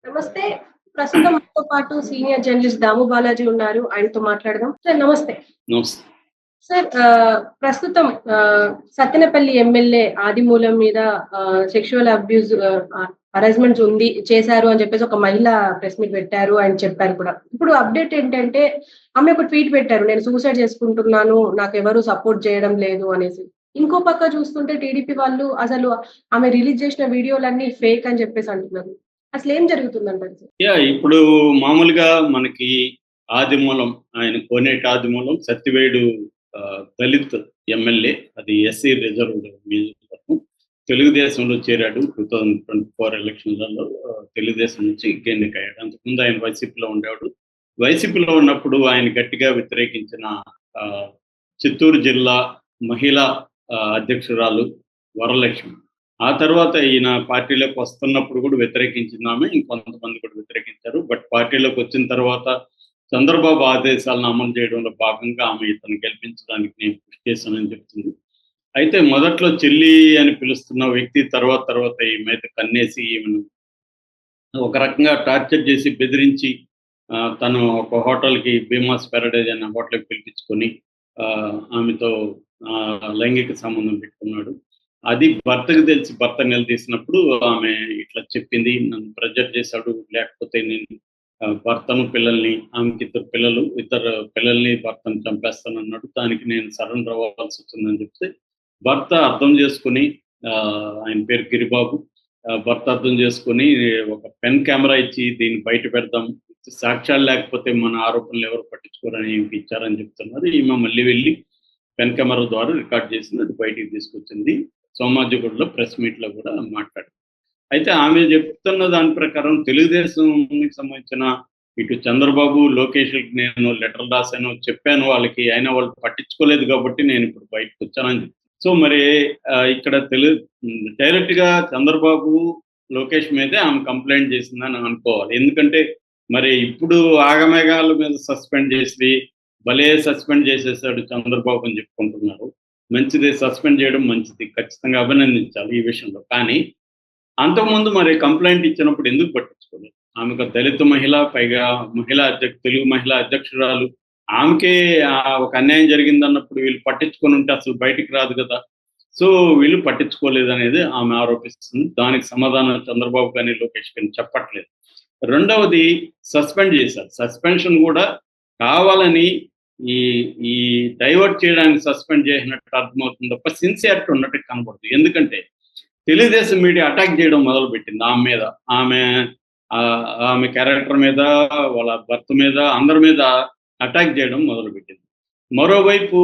నమస్తే. ప్రస్తుతం మనతో పాటు సీనియర్ జర్నలిస్ట్ దాము బాలాజీ ఉన్నారు. ఆయనతో మాట్లాడదాం. సార్ నమస్తే. నమస్తే. సార్ ప్రస్తుతం సత్తెనపల్లి ఎమ్మెల్యే ఆదిమూలం మీద సెక్షువల్ అబ్యూజ్ హరాస్మెంట్స్ చేశారు అని చెప్పేసి ఒక మహిళ ప్రెస్ మీట్ పెట్టారు. ఆయన చెప్పారు కూడా. ఇప్పుడు అప్డేట్ ఏంటంటే ఆమె ఒక ట్వీట్ పెట్టారు. నేను సూసైడ్ చేసుకుంటున్నాను. నాకెవరు సపోర్ట్ చేయడం లేదు అనేసి. ఇంకో పక్క చూస్తుంటే టీడీపీ వాళ్ళు అసలు ఆమె రిలీజ్ చేసిన వీడియోలన్నీ ఫేక్ అని చెప్పేసి అంటున్నారు. అసలేం జరుగుతుందంటారు సార్? ఇప్పుడు మామూలుగా మనకి ఆదిమూలం ఆయన కోనేటి ఆదిమూలం సత్యవేడు దళిత్ ఎమ్మెల్యే, అది ఎస్సీ రిజర్వ్డ్ నియోజకవర్గం. తెలుగుదేశంలో చేరాడు 2024 ఎలక్షన్లలో. తెలుగుదేశం నుంచి ఎన్నికయ్యాడు. అంతకుముందు ఆయన వైసీపీలో ఉండేవాడు. వైసీపీలో ఉన్నప్పుడు ఆయన గట్టిగా వ్యతిరేకించిన చిత్తూరు జిల్లా మహిళా అధ్యక్షురాలు వరలక్ష్మి. ఆ తర్వాత ఈయన పార్టీలోకి వస్తున్నప్పుడు కూడా వ్యతిరేకించిందామె, ఇంకొంతమంది కూడా వ్యతిరేకించారు. బట్ పార్టీలోకి వచ్చిన తర్వాత చంద్రబాబు ఆదేశాలను అమలు చేయడంలో భాగంగా ఆమె ఇతను గెలిపించడానికి నేను కృషి చేశానని చెప్తుంది. అయితే మొదట్లో చెల్లి అని పిలుస్తున్న వ్యక్తి తర్వాత ఈ మీద కన్నేసి ఈమెను ఒక రకంగా టార్చర్ చేసి బెదిరించి తను ఒక హోటల్కి, భీమాస్ ప్యారడైజ్ అనే హోటల్కి పిలిపించుకొని ఆమెతో లైంగిక సంబంధం పెట్టుకున్నాడు. అది భర్తకు తెలిసి భర్త నిలదీసినప్పుడు ఆమె ఇట్లా చెప్పింది, నన్ను ప్రెజర్ చేశాడు, లేకపోతే నేను భర్తను పిల్లల్ని, ఆమెకి ఇద్దరు పిల్లల్ని భర్తను చంపేస్తానన్నాడు, దానికి నేను సరెండర్ అవ్వాల్సి వచ్చిందని చెప్తే భర్త అర్థం చేసుకుని, ఆయన పేరు గిరిబాబు, భర్త అర్థం చేసుకుని ఒక పెన్ కెమెరా ఇచ్చి దీన్ని బయట పెడదాం, సాక్ష్యాలు లేకపోతే మన ఆరోపణలు ఎవరు పట్టించుకోరని ఈమెకి ఇచ్చారని చెప్తున్నారు. ఈమె మళ్ళీ వెళ్ళి పెన్ కెమెరా ద్వారా రికార్డ్ చేసింది, అది బయటికి తీసుకొచ్చింది. సోమాజిగూడలో ప్రెస్ మీట్లో కూడా మాట్లాడారు. అయితే ఆమె చెప్తున్న దాని ప్రకారం తెలుగుదేశానికి సంబంధించిన ఇటు చంద్రబాబు, లోకేష్కి నేను లెటర్ రాశాను, చెప్పాను వాళ్ళకి, అయినా వాళ్ళు పట్టించుకోలేదు కాబట్టి నేను ఇప్పుడు బయటకు వచ్చానని చెప్తాను. సో మరి ఇక్కడ డైరెక్ట్గా చంద్రబాబు, లోకేష్ మీదే ఆమె కంప్లైంట్ చేసిందని అనుకోవాలి. ఎందుకంటే మరి ఇప్పుడు ఆగమేఘాల మీద సస్పెండ్ చేసి భలే సస్పెండ్ చేసేసాడు చంద్రబాబు అని చెప్పుకుంటున్నారు. మంచిది, సస్పెండ్ చేయడం మంచిది, ఖచ్చితంగా అభినందించాలి ఈ విషయంలో. కానీ అంతకుముందు మరి కంప్లైంట్ ఇచ్చినప్పుడు ఎందుకు పట్టించుకోలేదు? ఆమెకు దళిత మహిళ, పైగా తెలుగు మహిళా అధ్యక్షురాలు, ఆమెకే ఒక అన్యాయం జరిగిందన్నప్పుడు వీళ్ళు పట్టించుకొని ఉంటే అసలు బయటికి రాదు కదా. సో వీళ్ళు పట్టించుకోలేదనేది ఆమె ఆరోపిస్తుంది. దానికి సమాధానం చంద్రబాబు కానీ లోకేష్ కానీ చెప్పట్లేదు. రెండవది సస్పెండ్ చేశారు. సస్పెన్షన్ కూడా కావాలని ఈ డైవర్ట్ చేయడానికి సస్పెండ్ చేసినట్టు అర్థమవుతుంది తప్ప సిన్సియారిటీ ఉన్నట్టు కనబడుతుంది. ఎందుకంటే తెలుగుదేశం మీడియా అటాక్ చేయడం మొదలుపెట్టింది ఆమె మీద, ఆమె క్యారెక్టర్ మీద, వాళ్ళ భర్త మీద, అందరి మీద అటాక్ చేయడం మొదలుపెట్టింది. మరోవైపు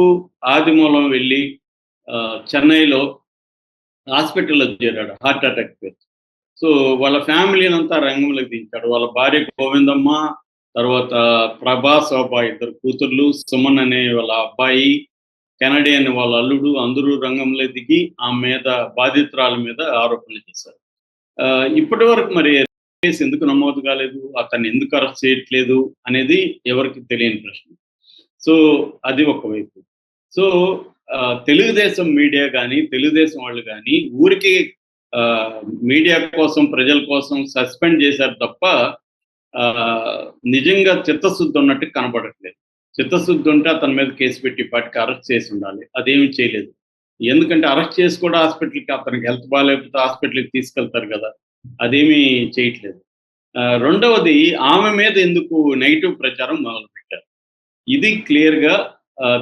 ఆదిమూలం వెళ్ళి చెన్నైలో హాస్పిటల్లో చేరాడు హార్ట్ అటాక్ పేరు. సో వాళ్ళ ఫ్యామిలీని అంతా రంగంలోకి దించాడు. వాళ్ళ భార్య గోవిందమ్మ, తర్వాత ప్రభా, శోభ, ఇద్దరు కూతుర్లు, సుమన్ అనే వాళ్ళ అబ్బాయి, కెనడీ అనే వాళ్ళ అల్లుడు, అందరూ రంగంలో దిగి ఆమె మీద, బాధితురాల మీద ఆరోపణలు చేశారు. ఇప్పటి వరకు మరి కేసు ఎందుకు నమోదు కాలేదు, అతన్ని ఎందుకు అరెస్ట్ చేయట్లేదు అనేది ఎవరికి తెలియని ప్రశ్న. సో అది ఒకవైపు. సో తెలుగుదేశం మీడియా కానీ, తెలుగుదేశం వాళ్ళు కానీ ఊరికి మీడియా కోసం, ప్రజల కోసం సస్పెండ్ చేశారు తప్ప నిజంగా చిత్తశుద్ధి ఉన్నట్టు కనబడట్లేదు. చిత్తశుద్ధి ఉంటే అతని మీద కేసు పెట్టి పాటికి అరెస్ట్ చేసి ఉండాలి. అదేమీ చేయలేదు. ఎందుకంటే అరెస్ట్ చేసి కూడా హాస్పిటల్కి, అతనికి హెల్త్ బాగాలేకపోతే హాస్పిటల్కి తీసుకెళ్తారు కదా, అదేమీ చేయట్లేదు. రెండవది ఆమె మీద ఎందుకు నెగిటివ్ ప్రచారం మొదలుపెట్టారు. ఇది క్లియర్గా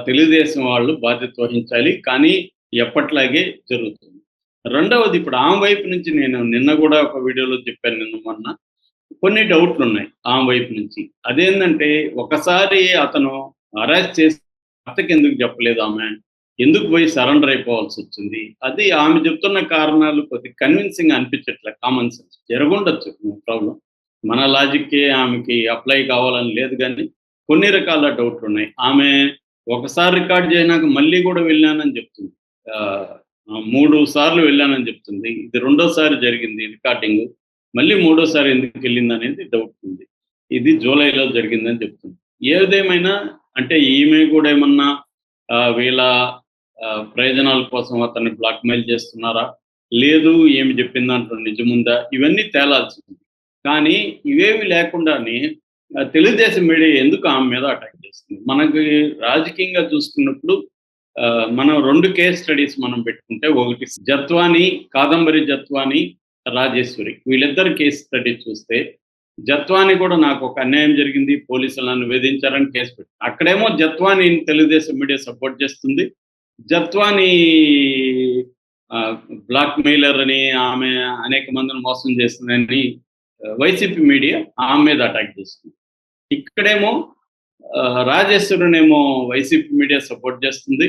తెలుగుదేశం వాళ్ళు బాధ్యత వహించాలి, కానీ ఎప్పట్లాగే జరుగుతుంది. రెండవది ఇప్పుడు ఆమె వైపు నుంచి నేను నిన్న కూడా ఒక వీడియోలో చెప్పాను, నిన్న మొన్న కొన్ని డౌట్లు ఉన్నాయి ఆమె వైపు నుంచి. అదేంటంటే ఒకసారి అతను అరెస్ట్ చేసి భర్తకి ఎందుకు చెప్పలేదు, ఆమె ఎందుకు పోయి సరెండర్ అయిపోవాల్సి వచ్చింది, అది ఆమె చెప్తున్న కారణాలు కొద్దిగా కన్విన్సింగ్ అనిపించట్లే. కామన్ సెన్స్ జరగundొచ్చు, ప్రాబ్లం మన లాజిక్కే ఆమెకి అప్లై కావాలని లేదు, కానీ కొన్ని రకాల డౌట్లు ఉన్నాయి. ఆమె ఒకసారి రికార్డ్ చేసినాక మళ్ళీ కూడా వెళ్ళానని చెప్తుంది, 3 సార్లు వెళ్ళానని చెప్తుంది. ఇది రెండోసారి జరిగింది రికార్డింగ్, మళ్ళీ మూడోసారి ఎందుకు వెళ్ళింది అనేది డౌట్ ఉంది. ఇది జూలైలో జరిగిందని చెప్తుంది. ఏదేమైనా అంటే ఈమె కూడా ఏమన్నా వీళ్ళ ప్రయోజనాల కోసం అతన్ని బ్లాక్మెయిల్ చేస్తున్నారా, లేదు ఏమి చెప్పిన దాంట్లో నిజముందా, ఇవన్నీ తేలాల్సి ఉంది. కానీ ఇవేవి లేకుండానే తెలుగుదేశం మీడియా ఎందుకు ఆమె మీద అటాక్ చేస్తుంది? మనకి రాజకీయంగా చూసుకున్నప్పుడు మనం 2 కేస్ స్టడీస్ మనం పెట్టుకుంటే, ఒకటి జత్వాని, కాదంబరి జత్వాని, రాజేశ్వరి వీళ్ళిద్దరు కేస్ స్టడీ చూస్తే, జత్వాని కూడా నాకు ఒక అన్యాయం జరిగింది, పోలీసులు నన్ను వేధించారని కేసు పెట్టి, అక్కడేమో జత్వానిని తెలుగుదేశం మీడియా సపోర్ట్ చేస్తుంది. జత్వాని బ్లాక్ మెయిలర్ అని, ఆమె అనేక మందిని మోసం చేస్తుందని వైసీపీ మీడియా ఆమె మీద అటాక్ చేస్తుంది. ఇక్కడేమో రాజేశ్వరునేమో వైసీపీ మీడియా సపోర్ట్ చేస్తుంది,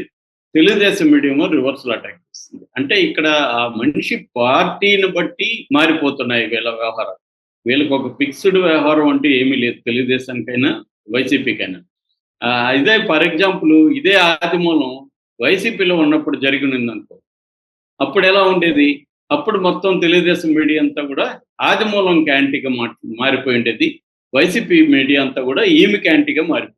తెలుగుదేశం మీడియా ఏమో రివర్సల్ అటాక్ చేస్తుంది. అంటే ఇక్కడ ఆ మనిషి పార్టీని బట్టి మారిపోతున్నాయి వీళ్ళ వ్యవహారాలు. వీళ్ళకి ఒక ఫిక్స్డ్ వ్యవహారం అంటూ ఏమీ లేదు, తెలుగుదేశానికైనా వైసీపీకైనా. ఇదే ఫర్ ఎగ్జాంపుల్ ఇదే ఆదిమూలం వైసీపీలో ఉన్నప్పుడు జరిగినందనుకో, అప్పుడు ఎలా ఉండేది? అప్పుడు మొత్తం తెలుగుదేశం మీడియా అంతా కూడా ఆదిమూలంకి యాంటీగా మారిపోయి ఉండేది, వైసీపీ మీడియా అంతా కూడా ఈమెకి యాంటీగా మారిపోయింది.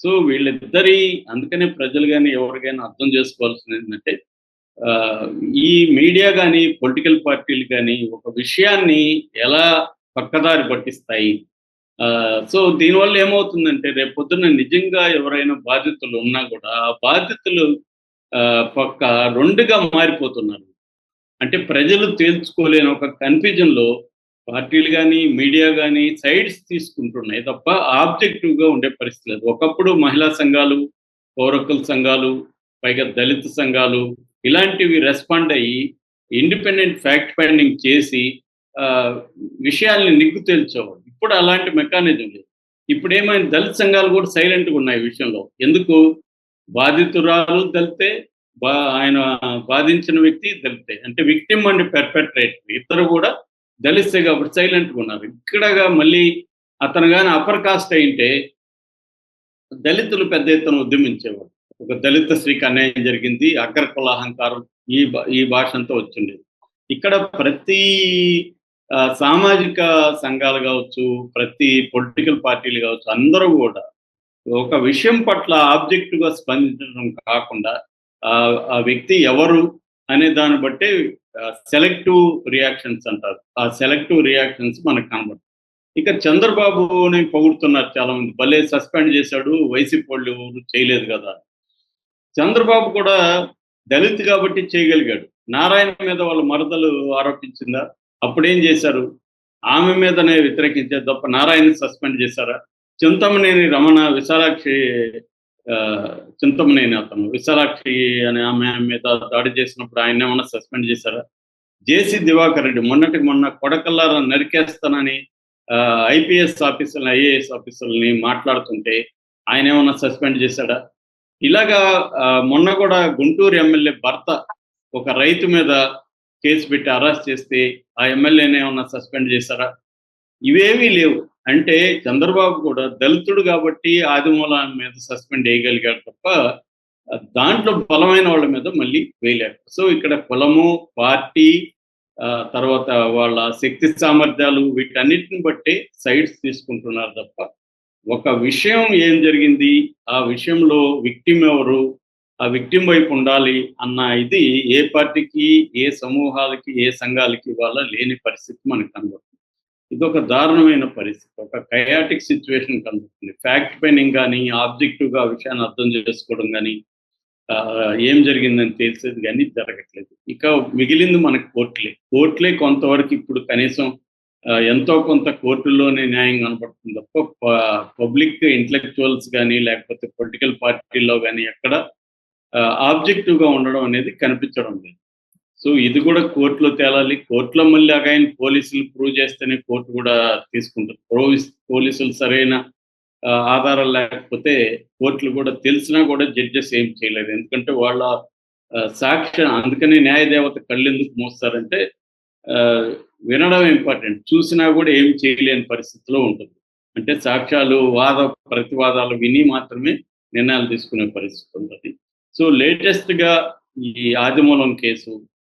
సో వీళ్ళిద్దరి, అందుకనే ప్రజలు కానీ ఎవరికైనా అర్థం చేసుకోవాల్సింది ఏంటంటే, ఈ మీడియా కానీ పొలిటికల్ పార్టీలు కానీ ఒక విషయాన్ని ఎలా పక్కదారి పట్టిస్తాయి. సో దీనివల్ల ఏమవుతుందంటే, రేపు పొద్దున్న నిజంగా ఎవరైనా బాధితులు ఉన్నా కూడా ఆ బాధితులు పక్క 2గా మారిపోతున్నారు. అంటే ప్రజలు తేల్చుకోలేని ఒక కన్ఫ్యూజన్‌లో పార్టీలు గానీ, మీడియా గానీ సైడ్స్ తీసుకుంటున్నాయి తప్ప ఆబ్జెక్టివ్‌గా ఉండే పరిస్థితి లేదు. ఒకప్పుడు మహిళా సంఘాలు, పౌర హక్కుల సంఘాలు, పైగా దళిత సంఘాలు ఇలాంటివి రెస్పాండ్ అయ్యి ఇండిపెండెంట్ ఫ్యాక్ట్ ఫైండింగ్ చేసి విషయాల్ని నిగ్గు తేల్చేవాళ్ళు. ఇప్పుడు అలాంటి మెకానిజం లేదు. ఇప్పుడేమైంది, దళిత సంఘాలు కూడా సైలెంట్‌గా ఉన్నాయి ఈ విషయంలో. ఎందుకు? బాధితురాలు దళితే, ఆయన బాధించిన వ్యక్తి దళితే. అంటే విక్టిమ్ అండ్ పెర్పెట్రేటర్ ఇద్దరు కూడా దళితే కాబట్టి సైలెంట్‌గా ఉన్నారు. ఇక్కడగా మళ్ళీ అతను గాని అప్పర్ కాస్ట్ అయింటే దళితులు పెద్ద ఎత్తున ఉద్యమించేవారు. ఒక దళిత స్త్రీకి అన్యాయం జరిగింది, అగ్రకుల అహంకారం, ఈ భాష అంతా వచ్చిండేది. ఇక్కడ ప్రతి సామాజిక సంఘాలు కావచ్చు, ప్రతి పొలిటికల్ పార్టీలు కావచ్చు, అందరూ కూడా ఒక విషయం పట్ల ఆబ్జెక్టివ్‌గా స్పందించడం కాకుండా ఆ వ్యక్తి ఎవరు అనే దాన్ని బట్టే సెలెక్టివ్ రియాక్షన్స్ అంటారు. ఆ సెలెక్టివ్ రియాక్షన్స్ మనకు కనబడతాయి. ఇక చంద్రబాబుని పొగుడుతున్నారు చాలామంది. భలే సస్పెండ్ చేశాడు, వైసీపీ వాళ్ళు ఎవరు చేయలేదు కదా. చంద్రబాబు కూడా దళిత్ కాబట్టి చేయగలిగాడు. నారాయణ మీద వాళ్ళ మరదలు ఆరోపించిందా? అప్పుడేం చేశారు? ఆమె మీదనే వ్యతిరేకించారు తప్ప నారాయణని సస్పెండ్ చేశారా? చింతమనేని రమణ, విశాలాక్షి, చింతమనేని అతను విశాలాక్షి అనే ఆమె మీద దాడి చేసినప్పుడు ఆయన ఏమన్నా సస్పెండ్ చేశారా? జేసీ దివాకర్ రెడ్డి మొన్నటికి మొన్న కొడకల్లారా నరికేస్తానని ఐపీఎస్ ఆఫీసర్ని, ఐఏఎస్ ఆఫీసర్ని మాట్లాడుతుంటే ఆయన ఏమన్నా సస్పెండ్ చేశాడా? ఇలాగా మొన్న కూడా గుంటూరు ఎమ్మెల్యే భర్త ఒక రైతు మీద కేసు పెట్టి అరెస్ట్ చేస్తే ఆ ఎమ్మెల్యేని ఏమన్నా సస్పెండ్ చేశారా? ఇవేమీ లేవు. అంటే చంద్రబాబు కూడా దళితుడు కాబట్టి ఆదిమూలం మీద సస్పెండ్ చేయగలిగాడు తప్ప దాంట్లో బలమైన వాళ్ళ మీద మళ్ళీ వేయలేరు. సో ఇక్కడ కులము, పార్టీ, తర్వాత వాళ్ళ శక్తి సామర్థ్యాలు వీటన్నిటిని బట్టి సైడ్స్ తీసుకుంటున్నారు తప్ప ఒక విషయం ఏం జరిగింది, ఆ విషయంలో విక్టిమ్ ఎవరు, ఆ విక్టిమ్ వైపు ఉండాలి అన్న ఇది ఏ పార్టీకి, ఏ సమూహాలకి, ఏ సంఘాలకి ఇవాళ లేని పరిస్థితి మనకు కనబడుతుంది. ఇదొక దారుణమైన పరిస్థితి, ఒక కయాటిక్ సిచ్యువేషన్ కనబడుతుంది. ఫ్యాక్ట్ ఫైండింగ్ కానీ, ఆబ్జెక్టివ్గా ఆ విషయాన్ని అర్థం చేసుకోవడం కానీ, ఏం జరిగిందని తెలిసేది కానీ జరగట్లేదు. ఇక మిగిలింది మనకు కోర్టులే కొంతవరకు ఇప్పుడు కనీసం ఎంతో కొంత కోర్టుల్లోనే న్యాయం కనపడుతుంది తప్ప పబ్లిక్ ఇంటలెక్చువల్స్ కానీ లేకపోతే పొలిటికల్ పార్టీల్లో కానీ ఎక్కడ ఆబ్జెక్టివ్గా ఉండడం అనేది కనిపించడం లేదు. సో ఇది కూడా కోర్టులో తేలాలి. కోర్టులో మళ్ళీ అగైన్ పోలీసులు ప్రూవ్ చేస్తేనే కోర్టు కూడా తీసుకుంటారు. పోలీసులు సరైన ఆధారాలు లేకపోతే కోర్టులు కూడా తెలిసినా కూడా జడ్జెస్ ఏం చేయలేరు. ఎందుకంటే వాళ్ళ సాక్ష్యం, అందుకని న్యాయదేవత కళ్ళెందుకు మోస్తారంటే వినడం ఇంపార్టెంట్, చూసినా కూడా ఏం చేయలేని పరిస్థితిలో ఉంటుంది. అంటే సాక్ష్యాలు, ప్రతివాదాలు విని మాత్రమే నిర్ణయాలు తీసుకునే పరిస్థితి ఉంటుంది. సో లేటెస్ట్గా ఈ ఆదిమూలం కేసు,